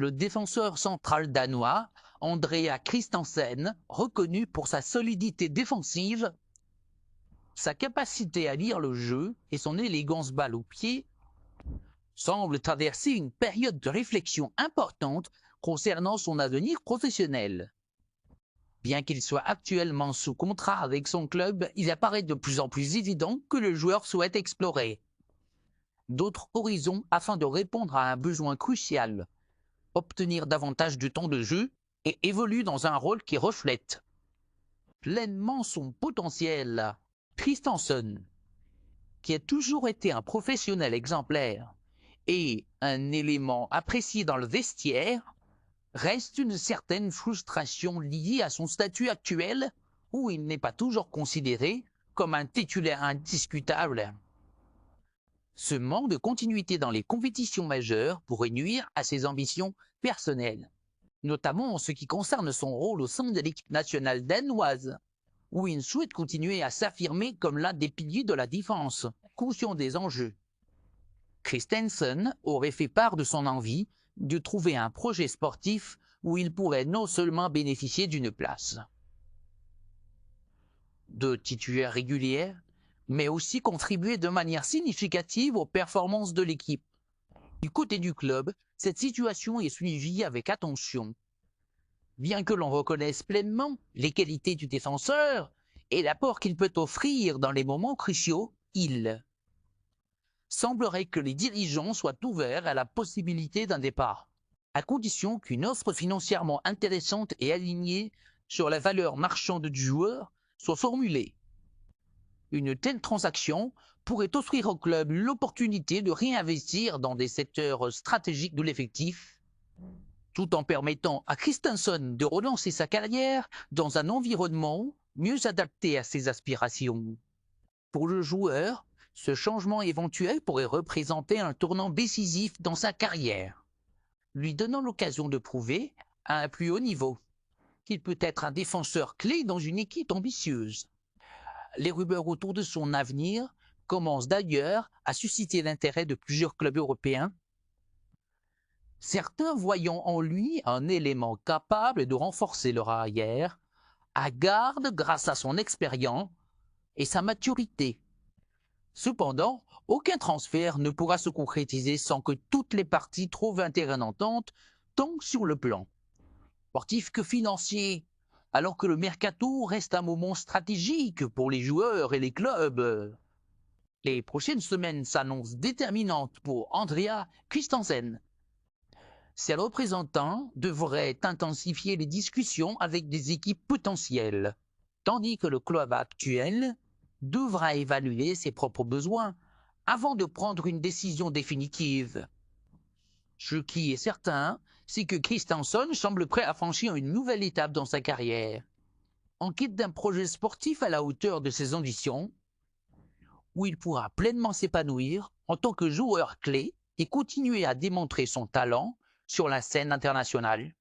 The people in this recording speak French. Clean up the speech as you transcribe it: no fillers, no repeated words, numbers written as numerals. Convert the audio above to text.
le défenseur central danois Andrea Christensen, reconnu pour sa solidité défensive, sa capacité à lire le jeu et son élégance balle au pied, semble traverser une période de réflexion importante concernant son avenir professionnel. Bien qu'il soit actuellement sous contrat avec son club, il apparaît de plus en plus évident que le joueur souhaite explorer d'autres horizons afin de répondre à un besoin crucial, obtenir davantage de temps de jeu et évolue dans un rôle qui reflète pleinement son potentiel. Christensen, qui a toujours été un professionnel exemplaire et un élément apprécié dans le vestiaire, reste une certaine frustration liée à son statut actuel où il n'est pas toujours considéré comme un titulaire indiscutable. Ce manque de continuité dans les compétitions majeures pourrait nuire à ses ambitions personnelles, notamment en ce qui concerne son rôle au sein de l'équipe nationale danoise, où il souhaite continuer à s'affirmer comme l'un des piliers de la défense, conscient des enjeux. Christensen aurait fait part de son envie de trouver un projet sportif où il pourrait non seulement bénéficier d'une place de titulaire régulière, mais aussi contribuer de manière significative aux performances de l'équipe. Du côté du club, cette situation est suivie avec attention. Bien que l'on reconnaisse pleinement les qualités du défenseur et l'apport qu'il peut offrir dans les moments cruciaux, il semblerait que les dirigeants soient ouverts à la possibilité d'un départ, à condition qu'une offre financièrement intéressante et alignée sur la valeur marchande du joueur soit formulée. Une telle transaction pourrait offrir au club l'opportunité de réinvestir dans des secteurs stratégiques de l'effectif, tout en permettant à Christensen de relancer sa carrière dans un environnement mieux adapté à ses aspirations. Pour le joueur, ce changement éventuel pourrait représenter un tournant décisif dans sa carrière, lui donnant l'occasion de prouver, à un plus haut niveau, qu'il peut être un défenseur clé dans une équipe ambitieuse. Les rumeurs autour de son avenir commencent d'ailleurs à susciter l'intérêt de plusieurs clubs européens, certains voyant en lui un élément capable de renforcer leur arrière, à garde grâce à son expérience et sa maturité. Cependant, aucun transfert ne pourra se concrétiser sans que toutes les parties trouvent un terrain d'entente, tant sur le plan sportif que financier, alors que le mercato reste un moment stratégique pour les joueurs et les clubs. Les prochaines semaines s'annoncent déterminantes pour Andrea Christensen. Ses représentants devraient intensifier les discussions avec des équipes potentielles, tandis que le club actuel devra évaluer ses propres besoins avant de prendre une décision définitive. Ce qui est certain, c'est que Christensen semble prêt à franchir une nouvelle étape dans sa carrière, en quête d'un projet sportif à la hauteur de ses ambitions, où il pourra pleinement s'épanouir en tant que joueur clé et continuer à démontrer son talent sur la scène internationale.